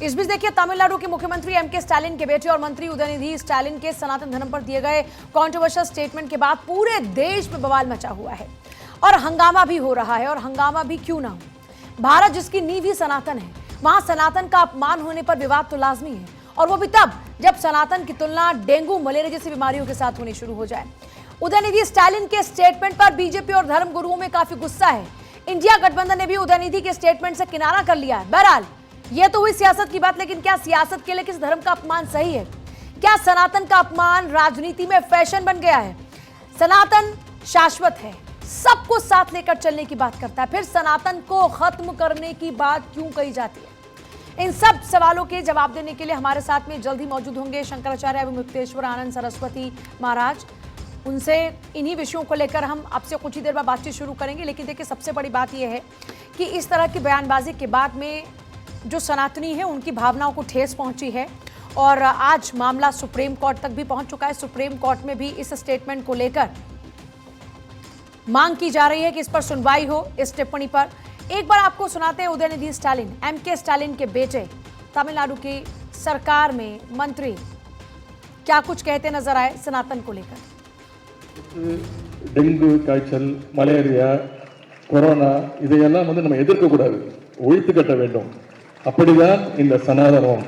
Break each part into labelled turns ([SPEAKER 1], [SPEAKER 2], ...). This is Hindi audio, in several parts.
[SPEAKER 1] इस बीच देखिए, तमिलनाडु के मुख्यमंत्री एमके स्टालिन के बेटे और मंत्री उदयनिधि स्टालिन के सनातन धर्म पर दिए गए कंट्रोवर्शियल स्टेटमेंट के बाद पूरे देश में बवाल मचा हुआ है और हंगामा भी हो रहा है। और हंगामा भी क्यों ना हो, भारत जिसकी नींव ही सनातन है, वहां सनातन का अपमान होने पर विवाद तो लाजमी है, और वो भी तब जब सनातन की तुलना डेंगू मलेरिया जैसी बीमारियों के साथ होनी शुरू हो जाए। उदयनिधि स्टालिन के स्टेटमेंट पर बीजेपी और धर्म गुरुओं में काफी गुस्सा है। इंडिया गठबंधन ने भी उदयनिधि के स्टेटमेंट से किनारा कर लिया है। बहरहाल यह तो हुई सियासत की बात, लेकिन क्या सियासत के लिए किस धर्म का अपमान सही है? क्या सनातन का अपमान राजनीति में फैशन बन गया है? सनातन शाश्वत है, सबको साथ लेकर चलने की बात करता है, फिर सनातन को खत्म करने की बात क्यों कही जाती है? इन सब सवालों के जवाब देने के लिए हमारे साथ में जल्द ही मौजूद होंगे शंकराचार्य अभिमुक्तेश्वर आनंद सरस्वती महाराज। उनसे इन्हीं विषयों को लेकर हम आपसे कुछ ही देर बाद बातचीत शुरू करेंगे। लेकिन देखिए, सबसे बड़ी बात यह है कि इस तरह की बयानबाजी के बाद में जो सनातनी है उनकी भावनाओं को ठेस पहुंची है और आज मामला सुप्रीम कोर्ट तक भी पहुंच चुका है। सुप्रीम कोर्ट में भी इस स्टेटमेंट को लेकर मांग की जा रही है कि इस पर सुनवाई हो, इस टिप्पणी पर। एक बार आपको सुनाते हैं उदयनिधि स्टालिन, एमके स्टालिन के बेटे, तमिलनाडु की सरकार में मंत्री, क्या कुछ कहते नजर आए सनातन को लेकर।
[SPEAKER 2] डेंगू காய்ச்சல் மலேரியா கொரோனா இதையெல்லாம் நம்ம எதிர்க்க கூடாது, ஒழித்து கட்ட வேண்டும். அப்படிதான் இந்த சனாதனம்.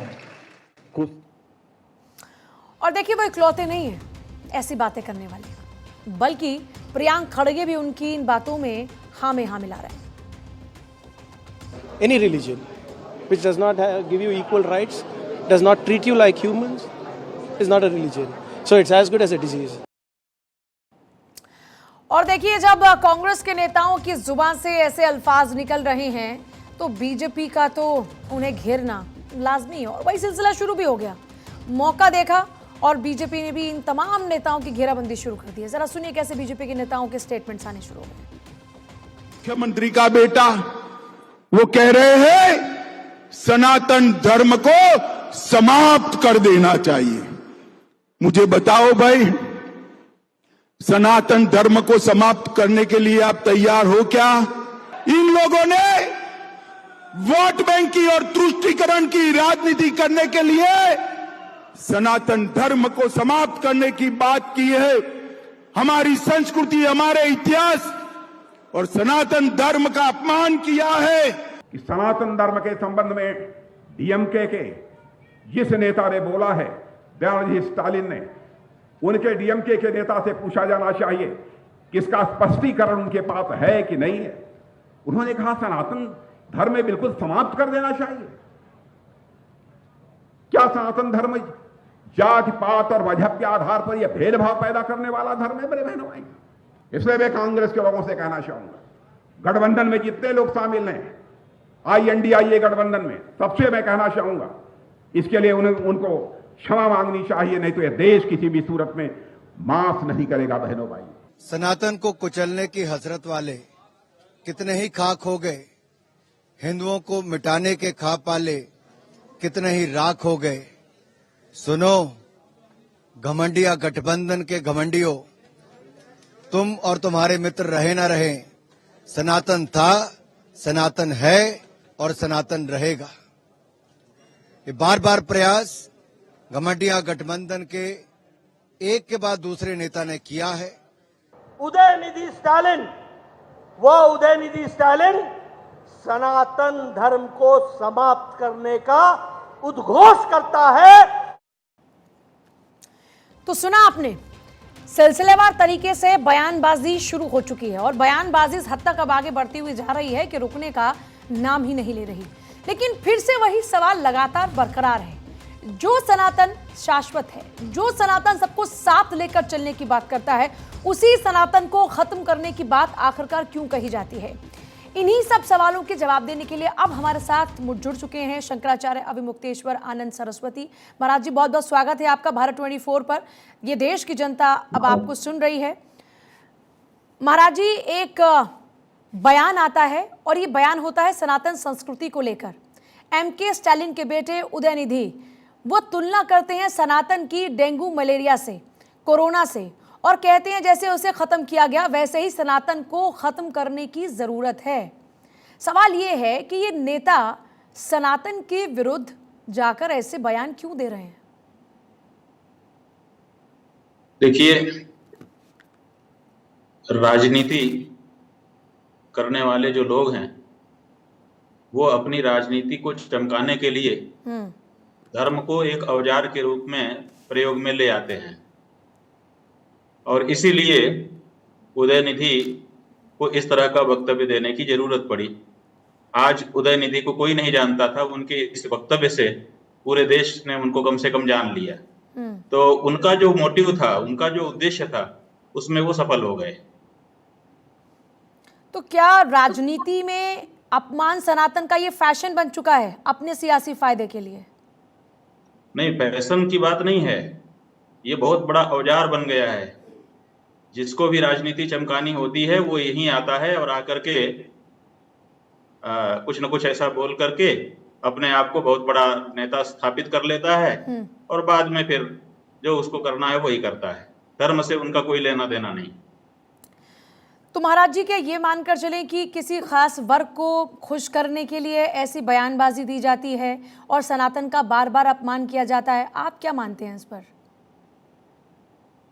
[SPEAKER 1] और देखिए, वो इकलौते नहीं है ऐसी बातें करने वाले, बल्कि प्रियांक खड़गे भी उनकी इन बातों में हाँ में हाँ मिला रहे हैं।
[SPEAKER 3] Any religion which does not give you equal rights, does not treat you like humans, is not a religion. So it's as good as a disease.
[SPEAKER 1] और देखिए, जब कांग्रेस के नेताओं की जुबान से ऐसे अल्फाज निकल रहे हैं तो बीजेपी का तो उन्हें घेरना लाजमी है, और वही सिलसिला शुरू भी हो गया। मौका देखा और बीजेपी ने भी इन तमाम नेताओं की घेराबंदी शुरू कर दी है। जरा सुनिए कैसे बीजेपी के नेताओं के स्टेटमेंट्स आने शुरू हो गए।
[SPEAKER 4] मुख्यमंत्री का बेटा वो कह रहे हैं सनातन धर्म को समाप्त कर देना चाहिए। मुझे बताओ भाई, सनातन धर्म को समाप्त करने के लिए आप तैयार हो क्या? इन लोगों ने वोट बैंक की और तुष्टीकरण की राजनीति करने के लिए सनातन धर्म को समाप्त करने की बात की है। हमारी संस्कृति, हमारे इतिहास और सनातन धर्म का अपमान किया है।
[SPEAKER 5] कि सनातन धर्म के संबंध में डीएमके के जिस नेता ने बोला है, उदयनिधि स्टालिन ने, उनके डीएमके के नेता से पूछा जाना चाहिए कि इसका स्पष्टीकरण उनके पास है कि नहीं है। उन्होंने कहा सनातन धर्म में बिल्कुल समाप्त कर देना चाहिए। क्या सनातन धर्म जाति पात और मजहब के आधार पर यह भेदभाव पैदा करने वाला धर्म है मेरे बहनों भाई? इसलिए मैं कांग्रेस के लोगों से कहना चाहूंगा, गठबंधन में जितने लोग शामिल हैं, INDIA गठबंधन में, सबसे मैं कहना चाहूंगा इसके लिए उनको क्षमा मांगनी चाहिए, नहीं तो यह देश किसी भी सूरत में माफ नहीं करेगा। बहनों भाई,
[SPEAKER 6] सनातन को कुचलने की हसरत वाले कितने ही खाक हो गए, हिंदुओं को मिटाने के खा पाले कितने ही राख हो गए। सुनो घमंडिया गठबंधन के घमंडियों, तुम और तुम्हारे मित्र रहे ना रहे, सनातन था, सनातन है और सनातन रहेगा। ये बार बार प्रयास घमंडिया गठबंधन के एक के बाद दूसरे नेता ने किया है।
[SPEAKER 7] उदयनिधि स्टालिन, वो उदयनिधि स्टालिन सनातन धर्म को समाप्त करने का उद्घोष करता है।
[SPEAKER 1] तो सुना आपने, सिलसिलेवार तरीके से बयानबाजी शुरू हो चुकी है और बयानबाजी इस हद तक अब आगे बढ़ती हुई जा रही है कि रुकने का नाम ही नहीं ले रही। लेकिन फिर से वही सवाल लगातार बरकरार है, जो सनातन शाश्वत है, जो सनातन सबको साथ लेकर चलने की बात करता है, उसी सनातन को खत्म करने की बात आखिरकार क्यों कही जाती है? इन्हीं सब सवालों के जवाब देने के लिए अब हमारे साथ जुड़ चुके हैं शंकराचार्य अभिमुक्तेश्वर आनंद सरस्वती महाराज जी। बहुत बहुत स्वागत है आपका भारत 24 पर। ये देश की जनता अब आपको सुन रही है। महाराज जी, एक बयान आता है और ये बयान होता है सनातन संस्कृति को लेकर। एमके स्टालिन के बेटे उदयनिधि वो तुलना करते हैं सनातन की डेंगू मलेरिया से, कोरोना से, और कहते हैं जैसे उसे खत्म किया गया वैसे ही सनातन को खत्म करने की जरूरत है। सवाल यह है कि ये नेता सनातन के विरुद्ध जाकर ऐसे बयान क्यों दे रहे हैं?
[SPEAKER 8] देखिए, राजनीति करने वाले जो लोग हैं वो अपनी राजनीति को चमकाने के लिए धर्म को एक औजार के रूप में प्रयोग में ले आते हैं और इसीलिए उदयनिधि को इस तरह का वक्तव्य देने की जरूरत पड़ी। आज उदयनिधि को कोई नहीं जानता था, उनके इस वक्तव्य से पूरे देश ने उनको कम से कम जान लिया। तो उनका जो मोटिव था, उनका जो उद्देश्य था, उसमें वो सफल हो गए।
[SPEAKER 1] तो क्या राजनीति में अपमान सनातन का ये फैशन बन चुका है अपने सियासी फायदे के लिए?
[SPEAKER 8] नहीं, फैशन की बात नहीं है, ये बहुत बड़ा औजार बन गया है। जिसको भी राजनीति चमकानी होती है वो यहीं आता है और आकर के कुछ न कुछ ऐसा बोल करके अपने आप को बहुत बड़ा नेता स्थापित कर लेता है और बाद में फिर जो उसको करना है वही करता है। धर्म से उनका कोई लेना देना नहीं।
[SPEAKER 1] तो महाराज जी, क्या ये मानकर चलें कि किसी खास वर्ग को खुश करने के लिए ऐसी बयानबाजी दी जाती है और सनातन का बार बार अपमान किया जाता है? आप क्या मानते हैं इस पर?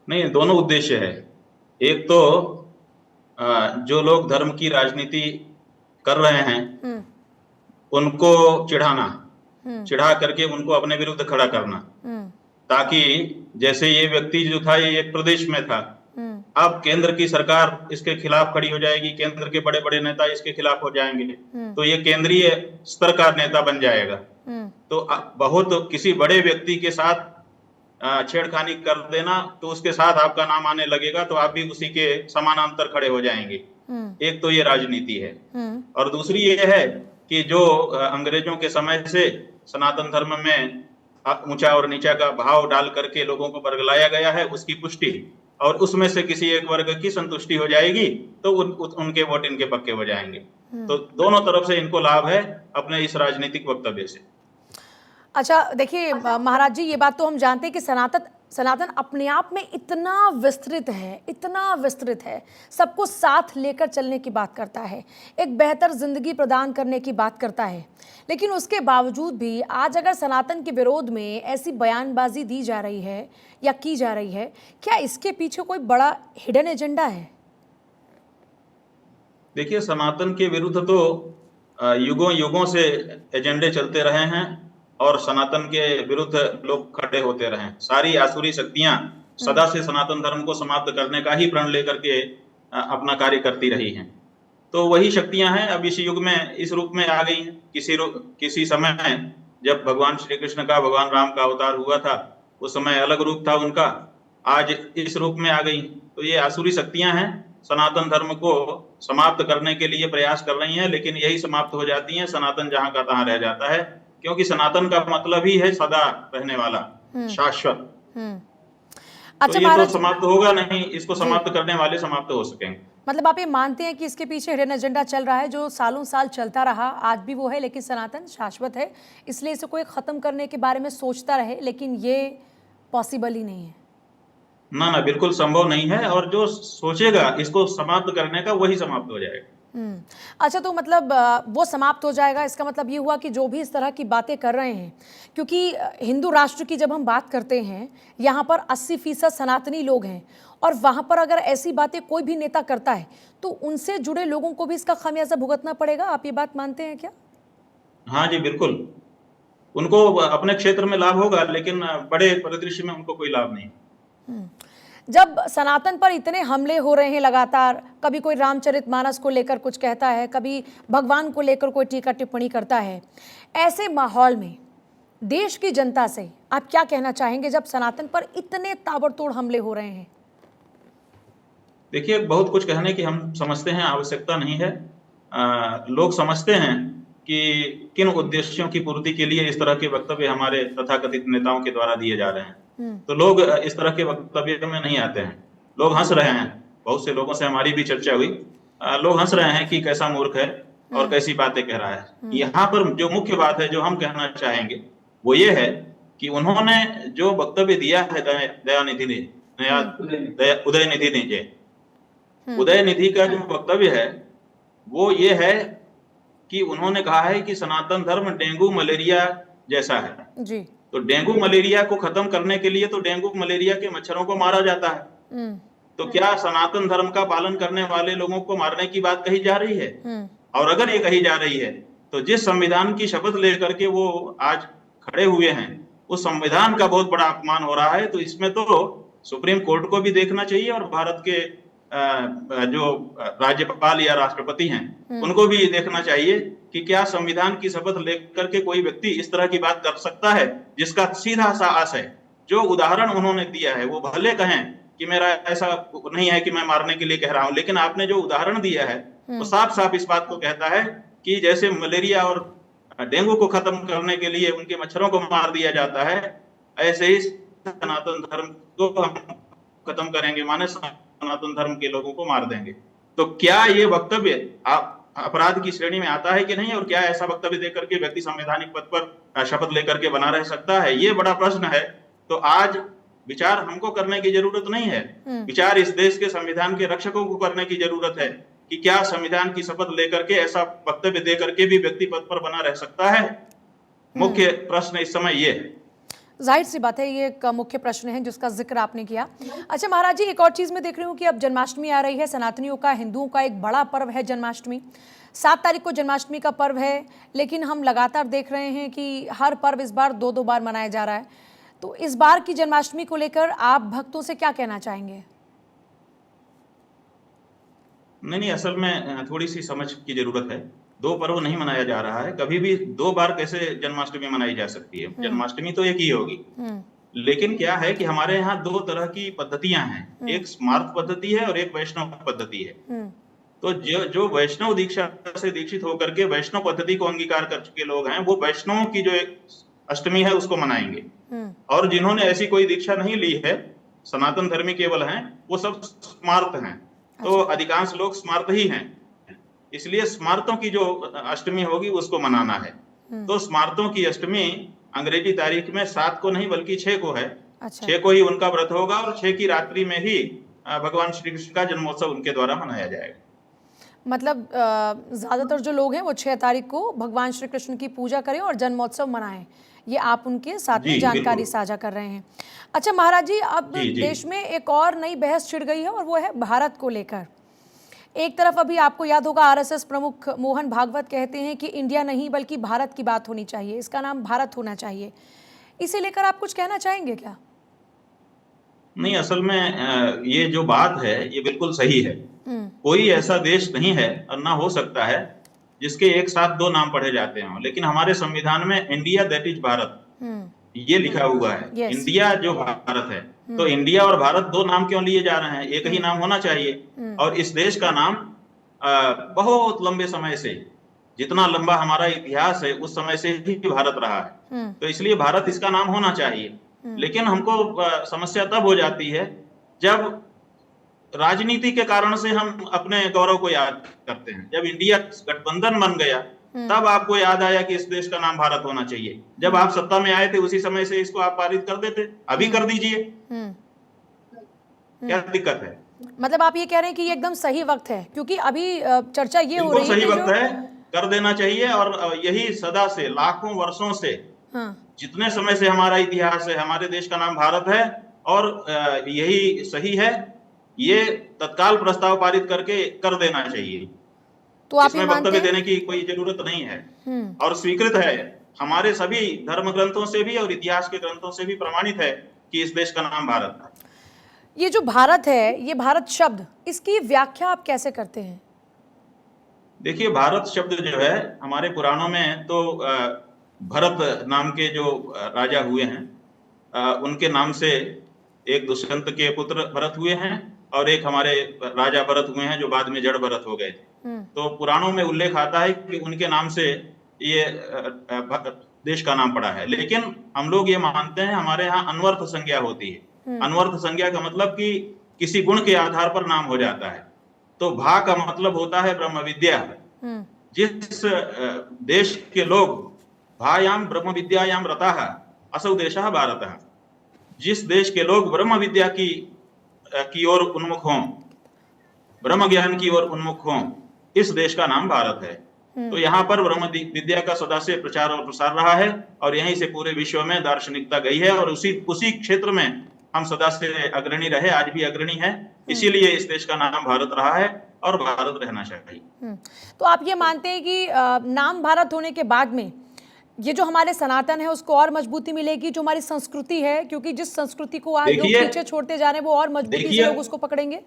[SPEAKER 8] नहीं, दोनों उद्देश्य है। एक तो जो लोग धर्म की राजनीति कर रहे हैं उनको चिढ़ा करके उनको अपने विरुद्ध खड़ा करना, ताकि जैसे ये व्यक्ति जो था ये एक प्रदेश में था, अब केंद्र की सरकार इसके खिलाफ खड़ी हो जाएगी, केंद्र के बड़े बड़े नेता इसके खिलाफ हो जाएंगे, तो ये केंद्रीय स्तर का नेता बन जाएगा। तो बहुत किसी बड़े व्यक्ति के साथ छेड़खानी कर देना तो उसके साथ आपका नाम आने लगेगा, तो आप भी उसी के समानांतर खड़े हो जाएंगे। एक तो ये राजनीति है और दूसरी ये है कि जो अंग्रेजों के समय से सनातन धर्म में ऊंचा और नीचा का भाव डाल करके लोगों को बरगलाया गया है, उसकी पुष्टि, और उसमें से किसी एक वर्ग की संतुष्टि हो जाएगी तो उनके वोट इनके पक्के हो जाएंगे। तो दोनों तरफ से इनको लाभ है अपने इस राजनीतिक वक्तव्य से।
[SPEAKER 1] अच्छा, देखिए महाराज जी, ये बात तो हम जानते हैं कि सनातन अपने आप में इतना विस्तृत है, सबको साथ लेकर चलने की बात करता है, एक बेहतर जिंदगी प्रदान करने की बात करता है। लेकिन उसके बावजूद भी आज अगर सनातन के विरोध में ऐसी बयानबाजी दी जा रही है या की जा रही है, क्या इसके पीछे कोई बड़ा हिडन एजेंडा है?
[SPEAKER 8] देखिए, सनातन के विरुद्ध तो युगों युगों से एजेंडे चलते रहे हैं और सनातन के विरुद्ध लोग खड़े होते रहे। सारी आसुरी शक्तियां सदा से सनातन धर्म को समाप्त करने का ही प्रण लेकर के अपना कार्य करती रही हैं। तो वही शक्तियां हैं अब इस युग में इस रूप में आ गई हैं। किसी समय जब भगवान श्री कृष्ण का, भगवान राम का अवतार हुआ था, उस समय अलग रूप था उनका, आज इस रूप में आ गई। तो ये आसुरी शक्तियां हैं, सनातन धर्म को समाप्त करने के लिए प्रयास कर रही हैं, लेकिन यही समाप्त हो जाती हैं, सनातन जहां का तहां रह जाता है, क्योंकि सनातन का मतलब ही है सदा रहने वाला, शाश्वत।
[SPEAKER 1] अच्छा,
[SPEAKER 8] तो ये तो समाप्त होगा नहीं, इसको समाप्त करने वाले समाप्त हो सकेंगे।
[SPEAKER 1] मतलब आप ये मानते हैं कि इसके पीछे हिडन एजेंडा चल रहा है जो सालों साल चलता रहा, आज भी वो है, लेकिन सनातन शाश्वत है, इसलिए इसे कोई खत्म करने के बारे में सोचता रहे, लेकिन ये पॉसिबल ही नहीं है?
[SPEAKER 8] ना, बिल्कुल संभव नहीं है, और जो सोचेगा इसको समाप्त करने का वही समाप्त हो जाएगा।
[SPEAKER 1] अच्छा, तो मतलब वो समाप्त हो जाएगा, इसका मतलब ये हुआ कि जो भी इस तरह की बातें कर रहे हैं, क्योंकि हिंदू राष्ट्र की जब हम बात करते हैं, यहाँ पर 80% सनातनी लोग हैं, और वहाँ पर अगर ऐसी बातें कोई भी नेता करता है तो उनसे जुड़े लोगों को भी इसका खामियाजा भुगतना पड़ेगा। आप ये बात मानते हैं क्या?
[SPEAKER 8] हाँ जी, बिल्कुल। उनको अपने क्षेत्र में लाभ होगा, लेकिन बड़े परिदृश्य में उनको कोई लाभ नहीं।
[SPEAKER 1] जब सनातन पर इतने हमले हो रहे हैं लगातार, कभी कोई रामचरितमानस को लेकर कुछ कहता है, कभी भगवान को लेकर कोई टीका टिप्पणी करता है, ऐसे माहौल में देश की जनता से आप क्या कहना चाहेंगे जब सनातन पर इतने ताबड़तोड़ हमले हो रहे हैं?
[SPEAKER 8] देखिए, बहुत कुछ कहने की हम समझते हैं आवश्यकता नहीं है। लोग समझते हैं कि किन उद्देश्यों की पूर्ति के लिए इस तरह के वक्तव्य हमारे तथाकथित नेताओं के द्वारा दिए जा रहे हैं। तो लोग इस तरह के वक्तव्य में नहीं आते हैं, लोग हंस रहे हैं। बहुत से लोगों से हमारी भी चर्चा हुई, लोग हंस रहे हैं कि कैसा मूर्ख है और कैसी बातें कह रहा है। यहाँ पर जो मुख्य बात है जो हम कहना चाहेंगे वो ये है कि उन्होंने जो वक्तव्य दिया है उदयनिधि का जो वक्तव्य है वो ये है कि उन्होंने कहा है कि सनातन धर्म डेंगू, मलेरिया जैसा है।
[SPEAKER 1] जी।
[SPEAKER 8] तो डेंगू मलेरिया को खत्म करने के लिए तो डेंगू मलेरिया के मच्छरों को मारा जाता है।
[SPEAKER 1] हम्म।
[SPEAKER 8] तो क्या सनातन धर्म का पालन करने वाले लोगों को मारने की बात कही जा रही है? और अगर ये कही जा रही है तो जिस संविधान की शपथ लेकर के वो आज खड़े हुए हैं, उस संविधान का बहुत बड़ा अपमान हो रहा है। तो इसमें तो सुप्रीम कोर्ट को भी देखना चाहिए और भारत के जो राज्यपाल या राष्ट्रपति हैं उनको भी देखना चाहिए कि क्या संविधान की शपथ लेकर के कोई व्यक्ति इस तरह की बात कर सकता है, जिसका सीधा सा आशय, जो उदाहरण उन्होंने दिया है, वो भले कहें कि मेरा ऐसा नहीं है कि मैं मारने के लिए कह रहा हूं, लेकिन आपने जो उदाहरण दिया है वो साफ साफ इस बात को कहता है कि जैसे मलेरिया और डेंगू को खत्म करने के लिए उनके मच्छरों को मार दिया जाता है, ऐसे ही सनातन धर्म को हम खत्म करेंगे, माने सनातन धर्म के लोगों को मार देंगे। तो क्या ये वक्तव्य अपराध की श्रेणी में आता है कि नहीं, और क्या ऐसा वक्तव्य देकर के व्यक्ति संवैधानिक पद पर शपथ लेकर के बना रह सकता है? ये बड़ा प्रश्न है। तो आज विचार हमको करने की जरूरत नहीं है, विचार इस देश के संविधान के रक्षकों को करने की जरूरत है कि क्या संविधान की शपथ लेकर के ऐसा वक्तव्य देकर के भी व्यक्ति पद पर बना रह सकता है। मुख्य प्रश्न इस समय ये है।
[SPEAKER 1] जाहिर सी बात है, ये एक मुख्य प्रश्न है जिसका जिक्र आपने किया। अच्छा महाराज जी, एक और चीज मैं देख रही हूँ कि अब जन्माष्टमी आ रही है, सनातनियों का, हिंदुओं का एक बड़ा पर्व है जन्माष्टमी। 7 तारीख को जन्माष्टमी का पर्व है, लेकिन हम लगातार देख रहे हैं कि हर पर्व इस बार 2-2 बार मनाया जा रहा है। तो इस बार की जन्माष्टमी को लेकर आप भक्तों से क्या कहना चाहेंगे?
[SPEAKER 8] नहीं, असल में थोड़ी सी समझ की जरूरत है। 2 पर्व नहीं मनाया जा रहा है, कभी भी 2 बार कैसे जन्माष्टमी मनाई जा सकती है? जन्माष्टमी तो एक ही होगी। लेकिन क्या है कि हमारे यहाँ 2 तरह की पद्धतियां हैं, एक स्मार्त पद्धति है और एक वैष्णव पद्धति है। तो जो वैष्णव दीक्षा से दीक्षित होकर के वैष्णव पद्धति को अंगीकार कर चुके लोग हैं, वो वैष्णवों की जो एक अष्टमी है उसको मनाएंगे। और जिन्होंने ऐसी कोई दीक्षा नहीं ली है, सनातन धर्मी केवल हैं, वो सब स्मार्त हैं। तो अधिकांश लोग स्मार्त ही हैं, इसलिए स्मार्तों की जो अष्टमी होगी उसको मनाना है। तो स्मार्तों की अष्टमी अंग्रेजी तारीख में 7 को नहीं बल्कि 6 को है। 6 को ही उनका व्रत होगा और 6 की रात्रि में ही भगवान श्री कृष्ण का जन्मोत्सव उनके द्वारा मनाया जाएगा।
[SPEAKER 1] मतलब ज्यादातर जो लोग हैं वो 6 तारीख को भगवान श्री कृष्ण की पूजा करें और जन्मोत्सव मनाएं, ये आप उनके साथ में जानकारी साझा कर रहे हैं। अच्छा महाराज जी, अब देश में एक और नई बहस छिड़ गई है और वो है भारत को लेकर। एक तरफ अभी आपको याद होगा आरएसएस प्रमुख मोहन भागवत कहते हैं कि इंडिया नहीं बल्कि भारत की बात होनी चाहिए, इसका नाम भारत होना चाहिए। इसे लेकर आप कुछ कहना चाहेंगे क्या?
[SPEAKER 8] नहीं, असल में ये जो बात है ये बिल्कुल सही है। कोई ऐसा देश नहीं है और ना हो सकता है जिसके एक साथ 2 नाम पढ़े जाते हों, लेकिन हमारे संविधान में इंडिया दैट इज भारत ये लिखा हुआ है। इंडिया जो भारत है, तो इंडिया और भारत 2 नाम क्यों लिए जा रहे हैं? एक ही नाम होना चाहिए। और इस देश का नाम बहुत लंबे समय से, जितना लंबा हमारा इतिहास है उस समय से ही भारत रहा है, तो इसलिए भारत इसका नाम होना चाहिए। लेकिन हमको समस्या तब हो जाती है जब राजनीति के कारण से हम अपने गौरव को याद करते हैं। जब इंडिया गठबंधन बन गया तब आपको याद आया कि इस देश का नाम भारत होना चाहिए। जब आप सत्ता में आए थे उसी समय से इसको आप पारित कर देते, अभी कर दीजिए, क्या दिक्कत है?
[SPEAKER 1] मतलब आप ये कह रहे हैं कि ये एकदम सही वक्त है, क्योंकि अभी चर्चा ये हो रही है,
[SPEAKER 8] सही वक्त है, कर देना चाहिए। और यही सदा से, लाखों वर्षों से, जितने समय से हमारा इतिहास है, हमारे देश का नाम भारत है और यही सही है। ये तत्काल प्रस्ताव पारित करके कर देना चाहिए।
[SPEAKER 1] तो आप
[SPEAKER 8] इसमें वक्तव्य देने की कोई जरूरत नहीं है और स्वीकृत है, हमारे सभी धर्म ग्रंथों से भी और इतिहास के ग्रंथों से भी प्रमाणित है कि इस देश का नाम भारत है।
[SPEAKER 1] ये जो भारत है, ये भारत शब्द, इसकी व्याख्या आप कैसे करते हैं?
[SPEAKER 8] देखिए, भारत शब्द जो है हमारे पुराणों में तो भरत नाम के जो राजा हुए हैं उनके नाम से एक दुष्यंत के पुत्र भरत हुए हैं और एक हमारे राजा भरत हुए हैं जो बाद में जड़ भरत हो गए थे। तो पुराणों में उल्लेख आता है कि उनके नाम से ये देश का नाम पड़ा है। लेकिन हम लोग ये मानते हैं हमारे यहाँ अनवर्थ संज्ञा होती है। अनवर्थ संज्ञा का मतलब कि किसी गुण के आधार पर नाम हो जाता है। तो भा का मतलब होता है ब्रह्म विद्या। जिस देश के लोग भायाम ब्रह्म विद्यायाम रताः असौ देशः भारतः, जिस देश के लोग ब्रह्म विद्या की ओर उन्मुख हों, ब्रह्म ज्ञान की ओर उन्मुख हों, इस देश का नाम भारत है। तो यहाँ पर ब्रह्म विद्या का सदा से प्रचार और प्रसार रहा है और यहीं से पूरे विश्व में दार्शनिकता गई है और उसी क्षेत्र में हम सदा से अग्रणी रहे, आज भी अग्रणी है। इसीलिए इस देश का नाम भारत रहा है और भारत रहना चाहिए।
[SPEAKER 1] तो आप ये मानते हैं कि नाम भारत होने के बाद में ये जो हमारे सनातन है उसको और मजबूती मिलेगी, जो हमारी संस्कृति है, क्योंकि जिस संस्कृति को आज लोग पीछे छोड़ते जा रहे हैं वो और मजबूती से लोग उसको पकड़ेंगे?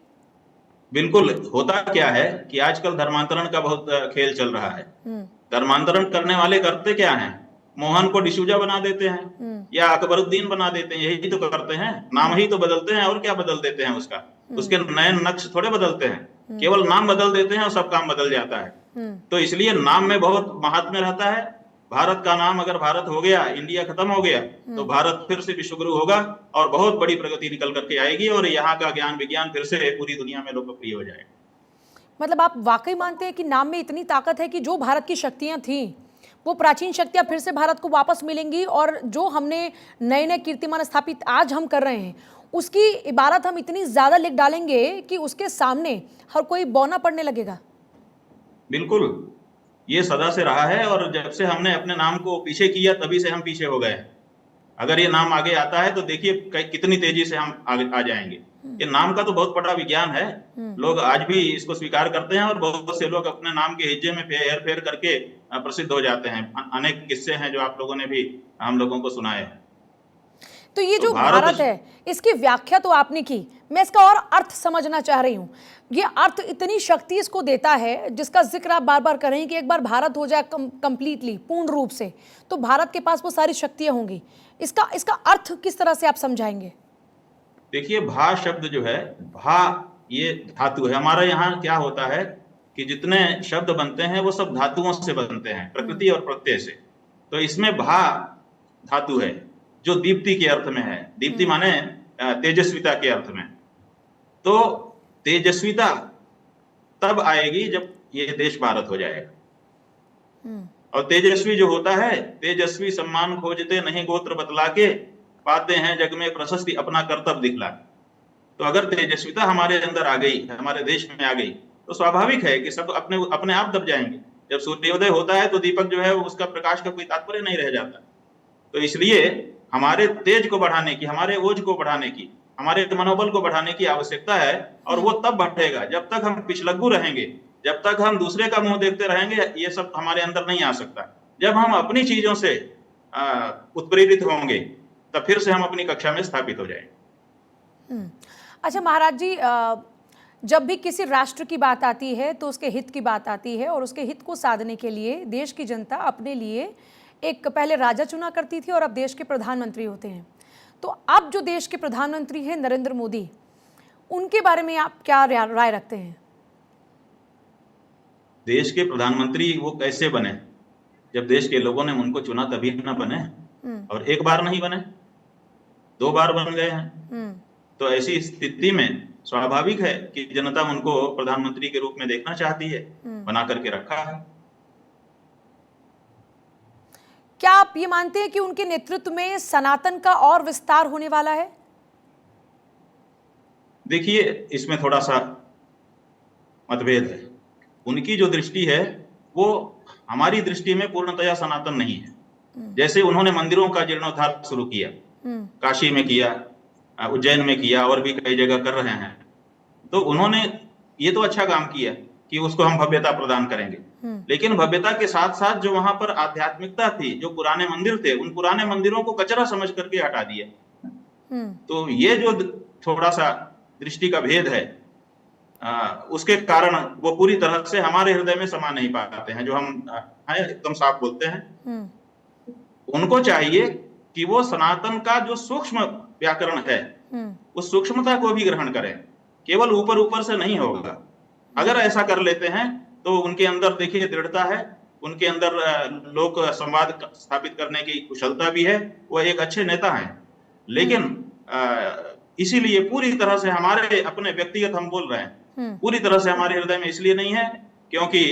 [SPEAKER 8] बिल्कुल। होता क्या है कि आजकल धर्मांतरण का बहुत खेल चल रहा है। धर्मांतरण करने वाले करते क्या हैं? मोहन को डिसूजा बना देते हैं या अकबरुद्दीन बना देते हैं, यही तो करते हैं। नाम ही तो बदलते हैं और क्या बदल देते हैं उसका, उसके नए नक्श थोड़े बदलते हैं, केवल नाम बदल देते हैं और सब काम बदल जाता है। तो इसलिए नाम में बहुत महात्म्य रहता है। भारत का नाम अगर भारत हो गया, इंडिया खत्म हो गया, तो भारत फिर से विश्वगुरु होगा और बहुत बड़ी प्रगति निकल करके आएगी और यहाँ का ज्ञान विज्ञान फिर से पूरी दुनिया में लोकप्रिय हो जाएगा।
[SPEAKER 1] मतलब आप वाकई मानते हैं कि नाम में इतनी ताकत है कि जो भारत की शक्तियां थी वो प्राचीन शक्तियां फिर से भारत को वापस मिलेंगी और जो हमने नए नए कीर्तिमान स्थापित आज हम कर रहे हैं उसकी इबारत हम इतनी ज्यादा लिख डालेंगे कि उसके सामने हर कोई बौना पड़ने लगेगा?
[SPEAKER 8] बिल्कुल, ये सदा से रहा है और जब से हमने अपने नाम को पीछे किया तभी से हम पीछे हो गए। अगर ये नाम आगे आता है तो देखिए कितनी तेजी से हम आगे आ जाएंगे। ये नाम का तो बहुत बड़ा विज्ञान है, लोग आज भी इसको स्वीकार करते हैं और बहुत से लोग अपने नाम के हिज्जे में हेर फेर करके प्रसिद्ध हो जाते हैं। अनेक किस्से हैं जो आप लोगों ने भी हम लोगों को सुनाए।
[SPEAKER 1] तो ये जो भारत है इसकी व्याख्या तो आपने की, मैं इसका और अर्थ समझना चाह रही हूँ। ये अर्थ इतनी शक्ति इसको देता है जिसका जिक्र आप बार बार कर रहे हैं कि एक बार भारत हो जाए कंप्लीटली पूर्ण रूप से तो भारत के पास वो सारी शक्तियां होंगी। इसका अर्थ किस तरह से आप समझाएंगे?
[SPEAKER 8] देखिए, भा शब्द जो है, भा ये धातु है। हमारा यहाँ क्या होता है कि जितने शब्द बनते हैं वो सब धातुओं से बनते हैं, प्रकृति और प्रत्यय से। तो इसमें भा धातु है जो दीप्ति के अर्थ में है। दीप्ति माने तेजस्विता के अर्थ में। तो तेजस्विता तब आएगी जब ये देश भारत हो जाएगा। और तेजस्वी जो होता है, तेजस्वी सम्मान खोजते नहीं गोत्र बतला के, पाते हैं जग में प्रशस्ति अपना कर्तव्य दिखला। तो अगर तेजस्विता हमारे अंदर आ गई, हमारे देश में आ गई, तो स्वाभाविक है कि सब अपने आप दब जाएंगे। जब सूर्योदय होता है तो दीपक जो है उसका प्रकाश का कोई तात्पर्य नहीं रह जाता। तो इसलिए हमारे तेज को बढ़ाने की, हमारे ओज को बढ़ाने की, हमारे मनोबल को बढ़ाने की आवश्यकता है। और वो तब बढ़ेगा जब तक हम पिछलग्गू रहेंगे, जब तक हम दूसरे का मुंह देखते रहेंगे, ये सब हमारे अंदर नहीं आ सकता। जब हम अपनी चीजों से उत्प्रेरित होंगे तब फिर से हम अपनी कक्षा में स्थापित हो जाएंगे।
[SPEAKER 1] अच्छा महाराज जी, जब भी किसी राष्ट्र की बात आती है तो उसके हित की बात आती है और उसके हित को साधने के लिए देश की जनता अपने लिए एक पहले राजा चुना करती थी और अब देश के प्रधानमंत्री होते हैं। तो अब जो देश के प्रधानमंत्री हैं नरेंद्र मोदी, उनके बारे में आप क्या राय रखते हैं?
[SPEAKER 8] देश के प्रधानमंत्री वो कैसे बने? जब देश के लोगों ने उनको चुना तभी ना बने। और एक बार नहीं बने, 2 बार बन गए हैं। तो ऐसी स्थिति में स्वाभाविक है कि जनता उनको प्रधानमंत्री के रूप में देखना चाहती है, बना करके रखा है।
[SPEAKER 1] क्या आप ये मानते हैं कि उनके नेतृत्व में सनातन का और विस्तार होने वाला है?
[SPEAKER 8] देखिए, इसमें थोड़ा सा मतभेद है। उनकी जो दृष्टि है वो हमारी दृष्टि में पूर्णतया सनातन नहीं है। जैसे उन्होंने मंदिरों का जीर्णोद्धार शुरू किया, काशी में किया, उज्जैन में किया और भी कई जगह कर रहे हैं। तो उन्होंने ये तो अच्छा काम किया कि उसको हम भव्यता प्रदान करेंगे। लेकिन भव्यता के साथ साथ जो वहां पर आध्यात्मिकता थी, जो पुराने मंदिर थे, उन पुराने मंदिरों को कचरा समझ करके हटा दिया। तो ये जो थोड़ा सा दृष्टि का भेद है, उसके कारण वो पूरी तरह से हमारे हृदय में समा नहीं पाते हैं। जो हम एकदम साफ बोलते हैं, उनको चाहिए कि वो सनातन का जो सूक्ष्म व्याकरण है उस सूक्ष्मता को भी ग्रहण करें। केवल ऊपर ऊपर से नहीं होगा। अगर ऐसा कर लेते हैं तो उनके अंदर देखिए दृढ़ता है, उनके अंदर लोक संवाद स्थापित करने की कुशलता भी है, वो एक अच्छे नेता हैं। लेकिन इसीलिए पूरी तरह से हमारे अपने व्यक्तिगत हम बोल रहे हैं, पूरी तरह से हमारे हृदय में इसलिए नहीं है क्योंकि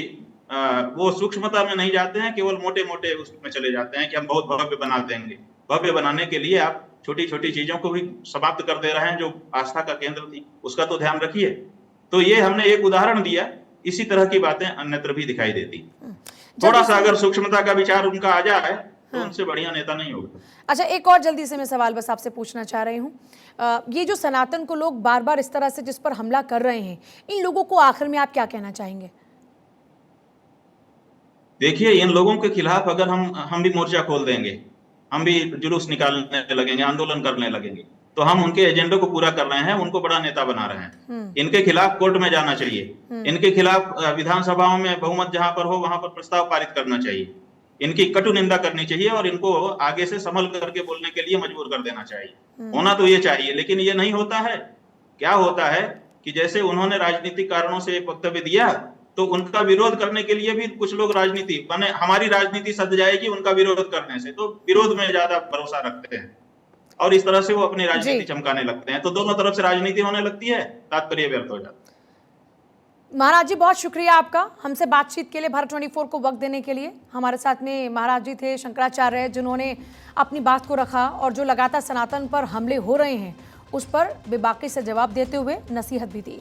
[SPEAKER 8] वो सूक्ष्मता में नहीं जाते हैं, केवल मोटे मोटे उसमें चले जाते हैं कि हम बहुत भव्य बना देंगे। भव्य बनाने के लिए आप छोटी छोटी चीजों को भी समाप्त कर दे रहे हैं जो आस्था का केंद्र थी, उसका तो ध्यान रखिए। तो ये हमने एक उदाहरण दिया, इसी तरह की बातें अन्यत्र भी दिखाई देती। थोड़ा सा अगर सूक्ष्मता का विचार उनका आ जाए तो उनसे बढ़िया नेता नहीं होगा।
[SPEAKER 1] अच्छा, एक और जल्दी से मैं सवाल बस आपसे पूछना चाह रही हूँ, ये जो सनातन को लोग बार बार इस तरह से जिस पर हमला कर रहे हैं, इन लोगों को आखिर में आप क्या कहना चाहेंगे?
[SPEAKER 8] देखिए, इन लोगों के खिलाफ अगर हम भी मोर्चा खोल देंगे, हम भी जुलूस निकालने लगेंगे, आंदोलन करने लगेंगे, तो हम उनके एजेंडे को पूरा कर रहे हैं, उनको बड़ा नेता बना रहे हैं। इनके खिलाफ कोर्ट में जाना चाहिए, इनके खिलाफ विधानसभाओं में बहुमत जहां पर हो वहां पर प्रस्ताव पारित करना चाहिए, इनकी कटु निंदा करनी चाहिए और इनको आगे से संभल करके बोलने के लिए मजबूर कर देना चाहिए। होना तो ये चाहिए, लेकिन ये नहीं होता है। क्या होता है कि जैसे उन्होंने राजनीतिक कारणों से वक्तव्य दिया तो उनका विरोध करने के लिए भी कुछ लोग राजनीति माने हमारी राजनीति सध जाएगी उनका विरोध करने से, तो विरोध में ज्यादा भरोसा रखते हैं और इस तरह से वो अपनी राजनीति चमकाने लगते हैं, तो दोनों तरफ से राजनीति होने लगती है, तात्पर्य व्यर्थ हो जाता है।
[SPEAKER 1] महाराज जी, बहुत शुक्रिया आपका हमसे बातचीत के लिए, भारत 24 को वक्त देने के लिए। हमारे साथ में महाराज जी थे शंकराचार्य, जिन्होंने अपनी बात को रखा और जो लगातार सनातन पर हमले हो रहे हैं उस पर बेबाकी से जवाब देते हुए नसीहत भी दी।